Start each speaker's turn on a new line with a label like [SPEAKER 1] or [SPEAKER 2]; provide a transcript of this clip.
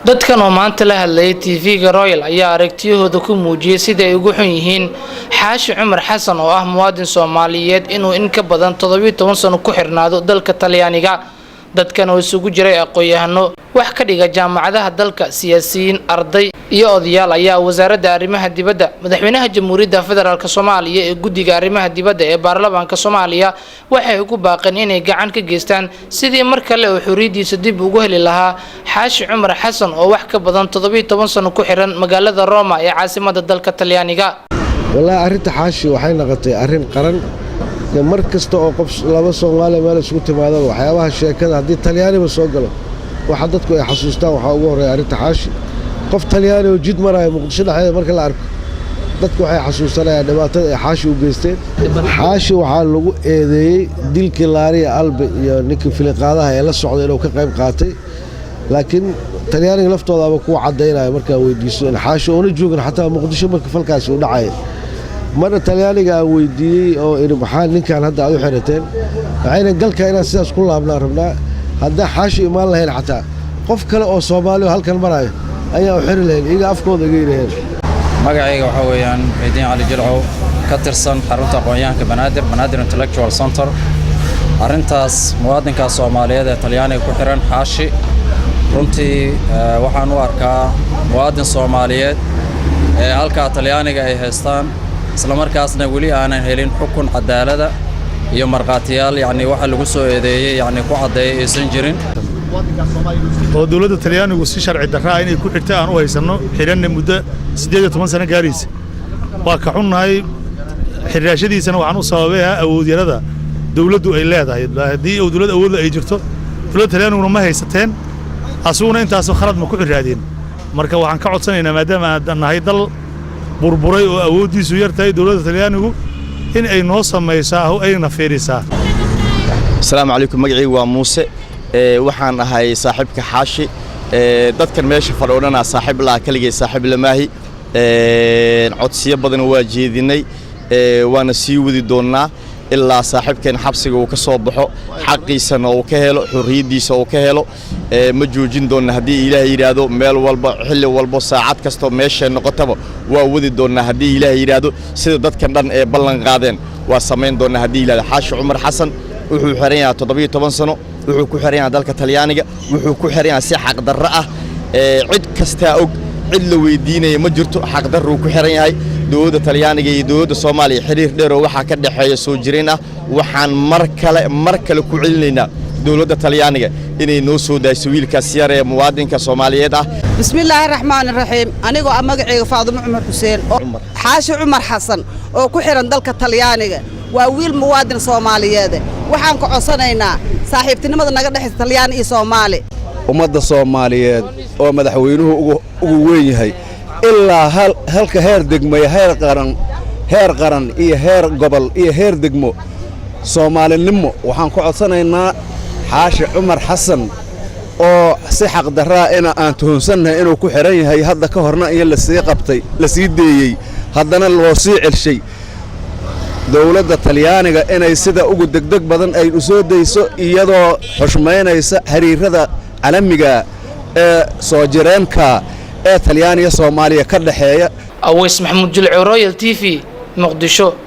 [SPEAKER 1] dadkan oo maanta la hadlayay TV-ga Royal ayaa aragtiyahooda ku muujiyay sida ay ugu xun yihiin Xaashi Cumar Xasan oo ah muwaadin Soomaaliyeed inuu in ka badan 17 sano ku xirnaado dalka Talyaaniga. dadkan oo isugu jiray aqoon-yahano wax ka dhiga jaamacadaha dalka, siyaasiyiin, arday iyo odayaal ayaa wasaaradda arrimaha dibadda madaxweynaha Jamhuuriyadda Federaalka Soomaaliya ee guddiga arrimaha dibadda ee baarlamaanka Soomaaliya waxay ugu baaqeen inay gacan ka geystaan sidii mar kale oo xuriyadiisa dib ugu heli lahaa Xaashi Cumar Xasan oo wax ka badan 17 sano ku xiran magaalada Roma ee caasimadda dalka Talyaaniga.
[SPEAKER 2] والله أرنت حاشي وحين نقطي أرن قرن مركز تو قبس لابد Soomaaliya meel isku timaado waxyaabaha sheekada hadii Talyaani ba soo galo waxa dadku ay xasuustaan waxa ugu horeeya arinta Xaashi qof Talyaani oo jid maray Muqdisho dhaxdeeda marka la arko dadku waxay xasuusanayaan dhibaatada ay Xaashi u geysteen. Xaashi waxa lagu eedeeyay dilkii Laariya Albe iyo ninkii filiqaadaha ee la socday inuu ka qayb qaatay laakiin Talyaaniga laftooda ku cadeynaya marka weydiiso in Xaashi oo joogin xataa Muqdisho marka falkaasi u dhacay marna Talyaaniga weydiiyay oo in maxaa ninkan hadda aad u xirateen waxayna galka inaan sidaas ku laabnaa rabnaa hadda Xaashi imaan lahayn xataa qof kale oo Soomaali halkan marayo ayaa u xiri lahayn iga afkooda geeyeen.
[SPEAKER 3] magacayga waxa weeyaan Ciidin Ali Jilcow ka tirsan xarunta aqoonyahanka Banaadir Intellectual Center. arintaas muwaadinka Soomaaliyeed ee Talyaaniga ku xiran Xaashi runtii waxaan u arkaa muwaadin Soomaaliyeed ee halka Talyaaniga ay haystaan isla markaasna wali aanan helin xukun cadaalada iyo marqaatiyaal waxa lagu soo eedeeyay ku cadeeyay aysan jirin
[SPEAKER 4] oo dawladda Talyaanigu si sharci darro ah inay ku xirtay aan u haysano xiranna muddo 18 sano gaaraysa waa ka xunnahay xiraashadiisana waxaan u sababeeyaa awood yarada dawladdu ay leedahay hadii dawladda awood ay jirto dawladda Talyaanigu ma haysateen asuguna intaas khalad ma ku xiraadeen marka waxaan ka codsanaynaa maadaama aan nahay dal burburay oo awoodiisu yartahay dawladda Talyaanigu in ay noo sameeysaa oo ayna fiirisaa.
[SPEAKER 5] Assalaamu alaykum magacaygu waa Muuse waxaan ahay saaxiibka Xaashi dadkan meesha fadhiyana saaxiib la kaligay saaxiib lamaahi codsiyo badan waa jeedinay waana sii wadi doonaa ilaa saaxiibkeen xabsiga uu ka soo baxo xaqiisana uu ka helo xuriyadiisa uu ka helo ma joojin doona hadii Ilaahay yiraahdo meel walba xilli walba saacad kasto meesha noqotaba waa wadi doona hadii Ilaahay yiraahdo sida dadkan dhan ee ballan qaadeen waa sameyn doona hadii Ilaahay. Xaashi Cumar Xasan wuxuu xiran yahay 17 sano wuxuu ku xiran yahay dalka Talyaaniga wuxuu ku xiran yahay si xaq darro ah cid kasta og cid la weydiinay ma jirto xaq darro ku xiran yahay dawladda Talyaaniga iyo dawladda Soomaaliya xiriir dheer oo waxa ka dhaxeeya soo jireen ah waxaan mar kale ku cilinaynaa dawladda Talyaaniga inay noo soo dayso wiilkaas yar ee muwaadinka Soomaaliyeed ah.
[SPEAKER 6] Bismillaahir Rahmaanir Rahiim aniga oo magacayga Faadimo Cumar Xuseen oo Xaashi Cumar Xasan oo ku xiran dalka Talyaaniga waa wiil muwaadin Soomaaliyeed waxaan ka codsanaynaa saaxiibtinimada naga dhaxaysa Talyaani iyo Soomaali
[SPEAKER 7] ummadda Soomaaliyeed oo madaxweynuhu ugu weyn yahay ilaa halka heer degmo heer qaran iyo heer gobol iyo heer degmo Soomaalinimo waxaan ku codsanaynaa Xaashi Cumar Xasan oo si xaq darro ah aan tuhunsannahay inuu ku xiran yahay hadda ka horna in la sii qabtay la sii deeyay haddana loo sii celshay dawladda Talyaaniga inay sida ugu degdeg badan ay u soo deyso iyadoo xushmeynaysa xiriirada caalamiga ee soo jireenka ee Talyaaniga Soomaaliya ka dhaxeeya.
[SPEAKER 1] Aweys Maxamuud Jilcow, Royal TV, Muqdisho.